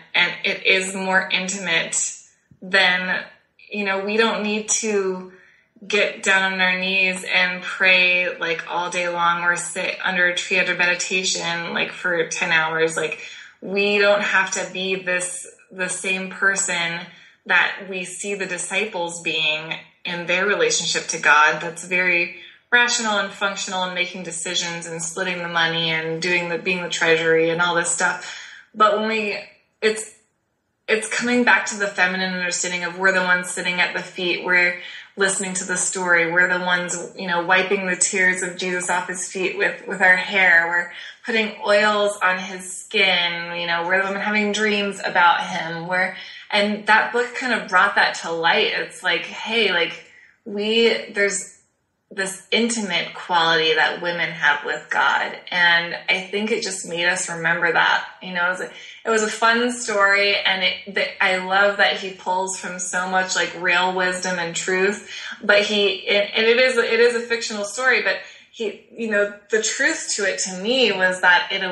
it is more intimate than, we don't need to get down on our knees and pray like all day long, or sit under a tree under meditation like for 10 hours. Like, we don't have to be the same person that we see the disciples being in their relationship to God. That's very rational and functional and making decisions and splitting the money and being the treasury and all this stuff. But when it's coming back to the feminine understanding of, we're the ones sitting at the feet, we're listening to the story, we're the ones, wiping the tears of Jesus off his feet with our hair, we're putting oils on his skin, we're the women having dreams about him, and that book kind of brought that to light. It's like, hey, like, there's this intimate quality that women have with God. And I think it just made us remember that, it was a fun story. And I love that he pulls from so much like real wisdom and truth, but it is a fictional story, but the truth to it to me was that it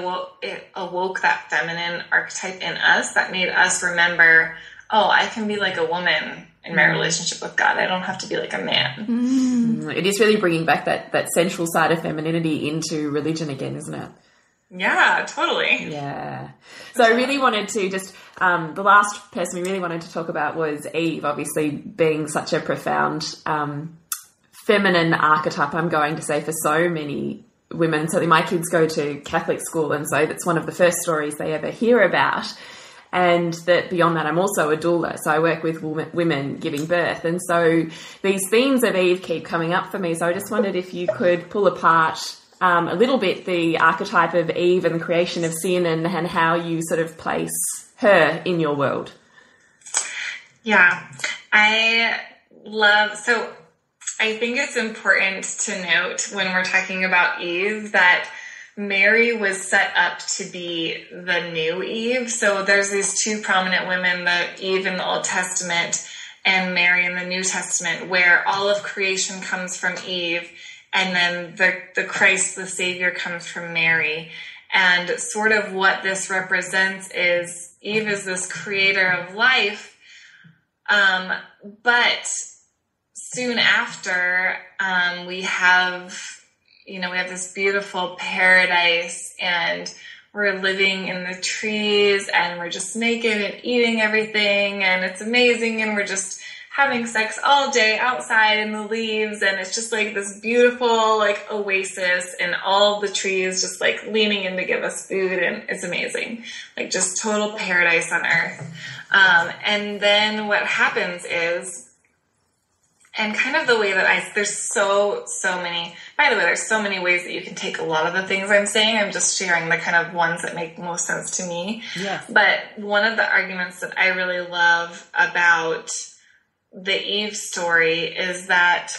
awoke that feminine archetype in us that made us remember, oh, I can be like a woman in my relationship with God. I don't have to be like a man. It is really bringing back that central side of femininity into religion again, isn't it? Yeah, totally. Yeah. So I really wanted to just, the last person we really wanted to talk about was Eve, obviously being such a profound feminine archetype, I'm going to say, for so many women. So my kids go to Catholic school, and so that's one of the first stories they ever hear about. And that beyond that, I'm also a doula, so I work with women giving birth. And so these themes of Eve keep coming up for me. So I just wondered if you could pull apart a little bit the archetype of Eve and the creation of sin, and how you sort of place her in your world. Yeah, I think it's important to note when we're talking about Eve that Mary was set up to be the new Eve. So there's these two prominent women, the Eve in the Old Testament and Mary in the New Testament, where all of creation comes from Eve, and then the Christ, the Savior, comes from Mary. And sort of what this represents is Eve is this creator of life, but soon after, we have this beautiful paradise, and we're living in the trees, and we're just naked and eating everything, and it's amazing, and we're just having sex all day outside in the leaves, and it's just like this beautiful like oasis, and all the trees just like leaning in to give us food, and it's amazing, like just total paradise on earth. And then what happens is, and kind of the way that there's so many, by the way, there's so many ways that you can take a lot of the things I'm saying. I'm just sharing the kind of ones that make most sense to me. Yes. But one of the arguments that I really love about the Eve story is that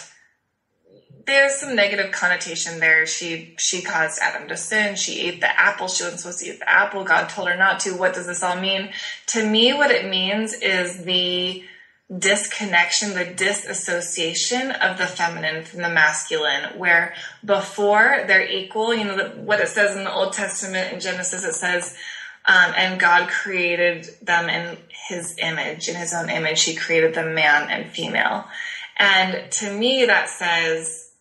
there's some negative connotation there. She caused Adam to sin. She ate the apple. She wasn't supposed to eat the apple. God told her not to. What does this all mean? To me, what it means is the disconnection, the disassociation of the feminine from the masculine, where before they're equal. What it says in the Old Testament in Genesis, it says, and God created them in his image, in his own image, he created them man and female. And to me, that says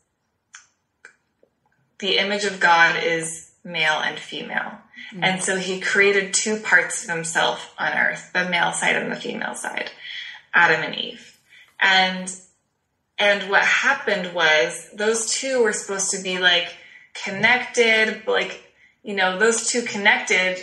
the image of God is male and female. Mm-hmm. And so he created two parts of himself on earth, the male side and the female side, Adam and Eve. And what happened was those two were supposed to be like connected, like, those two connected,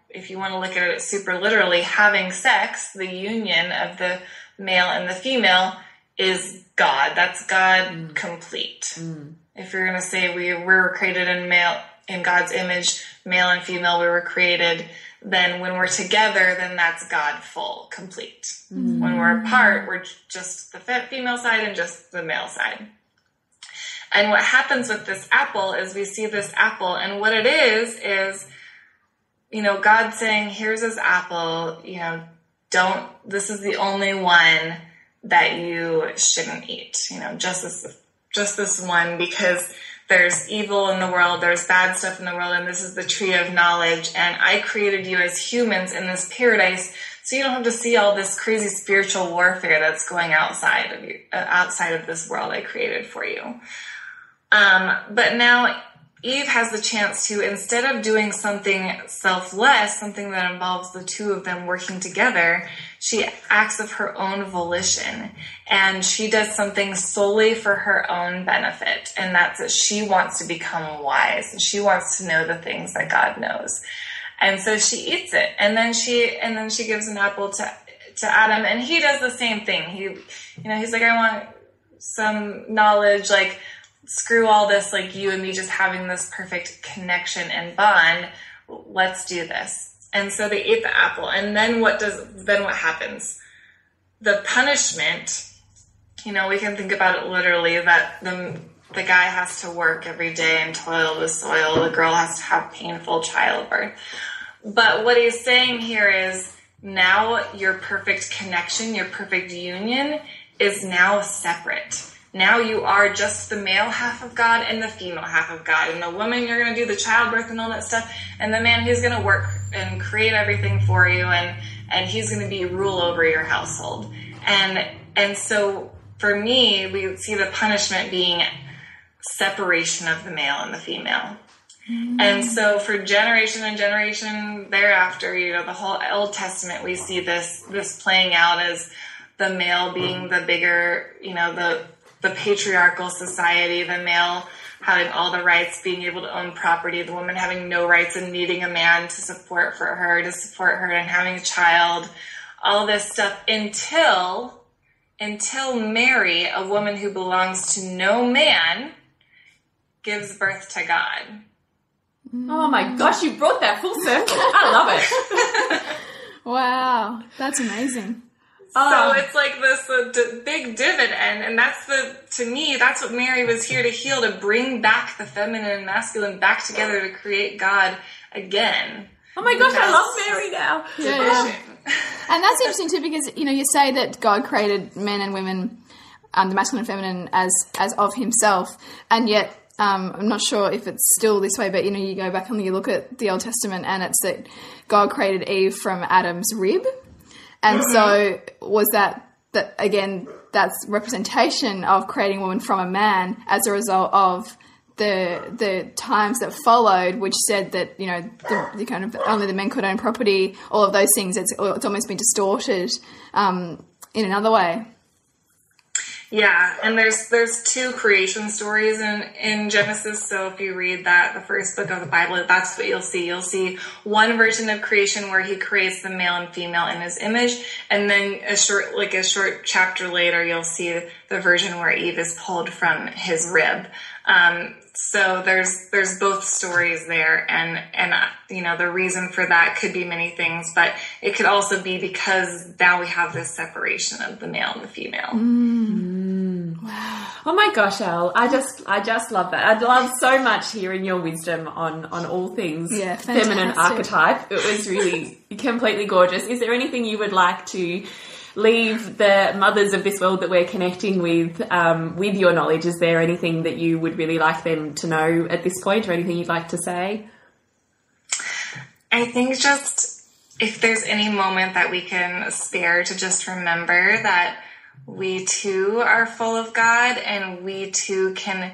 if you want to look at it super literally, having sex, the union of the male and the female is God. That's God complete. Mm. If you're going to say we were created in God's image, male and female, we were created, then when we're together, then that's God full, complete. Mm. When we're apart, we're just the female side and just the male side. And what happens with this apple is we see this apple, and what it is, God saying, here's this apple, this is the only one that you shouldn't eat, just this one, because there's evil in the world, there's bad stuff in the world, and this is the tree of knowledge, and I created you as humans in this paradise, so you don't have to see all this crazy spiritual warfare that's going outside of you, outside of this world I created for you. But now Eve has the chance to, instead of doing something selfless, something that involves the two of them working together, she acts of her own volition, and she does something solely for her own benefit, and that's that she wants to become wise, and she wants to know the things that God knows. And so she eats it, and then she gives an apple to Adam, and he does the same thing. He's like, I want some knowledge, like, screw all this, like you and me just having this perfect connection and bond. Let's do this. And so they ate the apple. And then what happens? The punishment, we can think about it literally, that the guy has to work every day and toil the soil. The girl has to have painful childbirth. But what he's saying here is, now your perfect connection, your perfect union is now separate. Now you are just the male half of God and the female half of God. And the woman, you're going to do the childbirth and all that stuff. And the man, he's going to work and create everything for you. And he's going to be rule over your household. And so for me, we see the punishment being separation of the male and the female. Mm-hmm. And so for generation and generation thereafter, the whole Old Testament, we see this playing out as the male being the bigger, the patriarchal society, the male having all the rights, being able to own property, the woman having no rights and needing a man to support her and having a child, all this stuff until Mary, a woman who belongs to no man, gives birth to God. Oh my gosh, you brought that full circle. I love it. Wow, that's amazing. So it's like this big dividend, and to me, that's what Mary was here to heal, to bring back the feminine and masculine back together to create God again. Oh my gosh, I love Mary now. Yeah. And that's interesting too, because, you say that God created men and women, the masculine and feminine, as of himself, and yet I'm not sure if it's still this way, but, you go back and you look at the Old Testament, and it's that God created Eve from Adam's rib. And so was that again, that's representation of creating a woman from a man as a result of the times that followed, which said that, the kind of only the men could own property, all of those things. It's almost been distorted in another way. Yeah, and there's two creation stories in Genesis. So if you read the first book of the Bible, that's what you'll see. You'll see one version of creation where he creates the male and female in his image, and then a short chapter later, you'll see the version where Eve is pulled from his rib. So there's both stories there, and the reason for that could be many things, but it could also be because now we have this separation of the male and the female. Wow. Oh my gosh, Elle, I just love that. I'd love so much hearing your wisdom on all things feminine archetype. It was really completely gorgeous. Is there anything you would like to leave the mothers of this world that we're connecting with your knowledge? Is there anything that you would really like them to know at this point, or anything you'd like to say? I think just if there's any moment that we can spare to just remember that we too are full of God, and we too can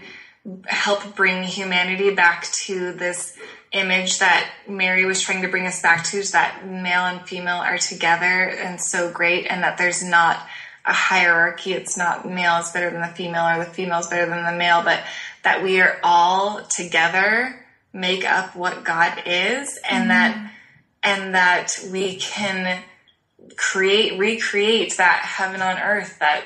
help bring humanity back to this image that Mary was trying to bring us back to, is that male and female are together and so great, and that there's not a hierarchy. It's not male is better than the female, or the female is better than the male, but that we are all together make up what God is, and that we can recreate that heaven on earth, that,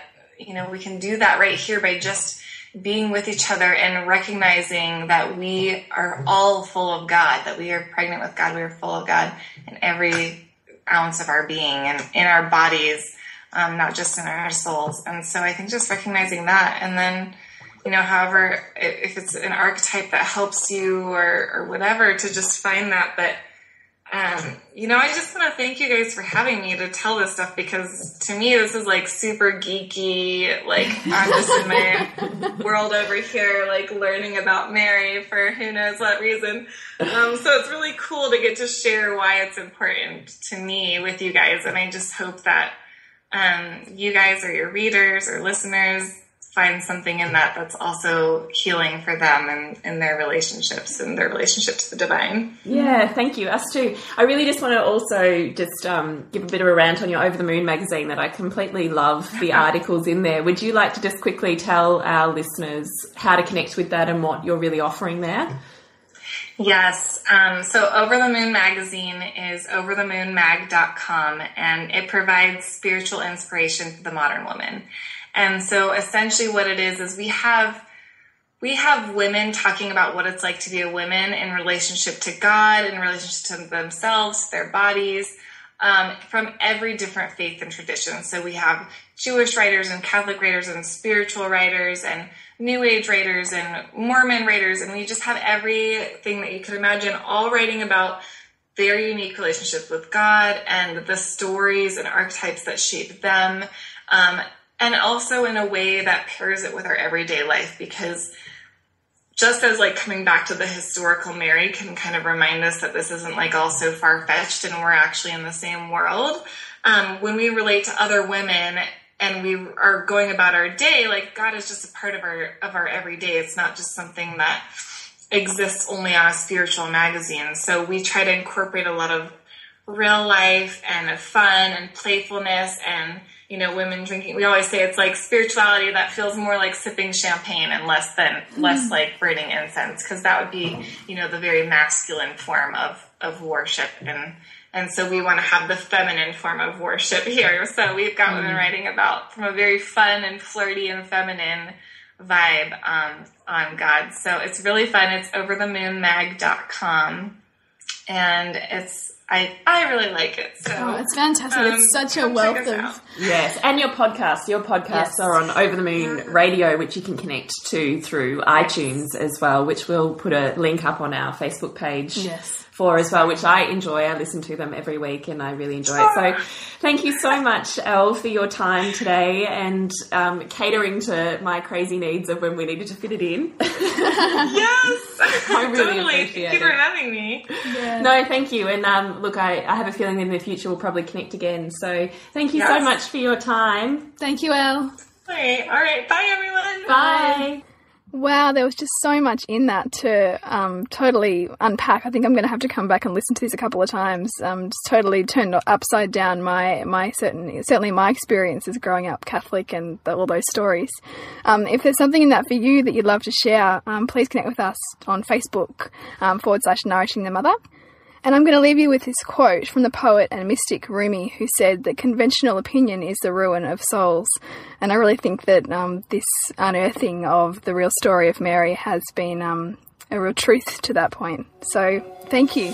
we can do that right here by just being with each other and recognizing that we are all full of God, that we are pregnant with God, we are full of God in every ounce of our being and in our bodies, not just in our souls. And so I think just recognizing that, and then, however, if it's an archetype that helps you or whatever, to just find that. But I just want to thank you guys for having me to tell this stuff, because to me this is like super geeky. Like, I'm just in my world over here, like learning about Mary for who knows what reason. So it's really cool to get to share why it's important to me with you guys. And I just hope that you guys or your readers or listeners find something in that that's also healing for them and their relationships and their relationship to the divine. Yeah, thank you. Us too. I really just want to also just give a bit of a rant on your Over the Moon magazine that I completely love the articles in there. Would you like to just quickly tell our listeners how to connect with that and what you're really offering there? Yes. So Over the Moon magazine is overthemoonmag.com, and it provides spiritual inspiration for the modern woman. And so essentially what it is we have women talking about what it's like to be a woman in relationship to God, in relationship to themselves, to their bodies, from every different faith and tradition. So we have Jewish writers and Catholic writers and spiritual writers and New Age writers and Mormon writers, and we just have everything that you could imagine, all writing about their unique relationships with God and the stories and archetypes that shape them. And also in a way that pairs it with our everyday life, because just as like coming back to the historical Mary can kind of remind us that this isn't like all so far-fetched and we're actually in the same world. When we relate to other women and we are going about our day, like God is just a part of our everyday. It's not just something that exists only on a spiritual magazine. So we try to incorporate a lot of real life and fun and playfulness and, women drinking. We always say it's like spirituality that feels more like sipping champagne and less like burning incense, because that would be, the very masculine form of worship. And so we want to have the feminine form of worship here. So we've got women writing about from a very fun and flirty and feminine vibe on God. So it's really fun. It's overthemoonmag.com. And I really like it. So it's fantastic. It's such a wealth of... Yes, and your podcasts. Your podcasts are on Over the Moon Radio, which you can connect to through iTunes as well, which we'll put a link up on our Facebook page for as well, which I enjoy. I listen to them every week and I really enjoy it. So thank you so much, Elle, for your time today and catering to my crazy needs of when we needed to fit it in. Yes, I really totally. appreciate Thank you for having me. Yeah. No, thank you. And look, I have a feeling in the future we'll probably connect again. So thank you so much for your time. Thank you, Elle. All right. Bye, everyone. Bye. Wow, there was just so much in that to totally unpack. I think I'm going to have to come back and listen to this a couple of times. Just totally turned upside down my certainly my experiences growing up Catholic and all those stories. If there's something in that for you that you'd love to share, please connect with us on Facebook /Nourishing the Mother. And I'm going to leave you with this quote from the poet and mystic Rumi, who said that conventional opinion is the ruin of souls. And I really think that this unearthing of the real story of Mary has been a real truth to that point. So thank you.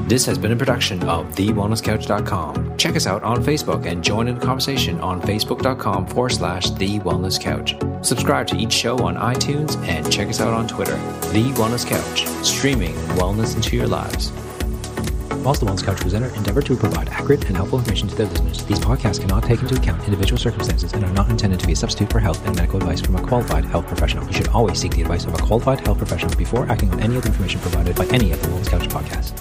This has been a production of TheWellnessCouch.com. Check us out on Facebook and join in the conversation on Facebook.com/TheWellnessCouch. Subscribe to each show on iTunes and check us out on Twitter. The Wellness Couch, streaming wellness into your lives. Whilst the Wellness Couch presenter endeavor to provide accurate and helpful information to their listeners, these podcasts cannot take into account individual circumstances and are not intended to be a substitute for health and medical advice from a qualified health professional. You should always seek the advice of a qualified health professional before acting on any of the information provided by any of the Wellness Couch podcasts.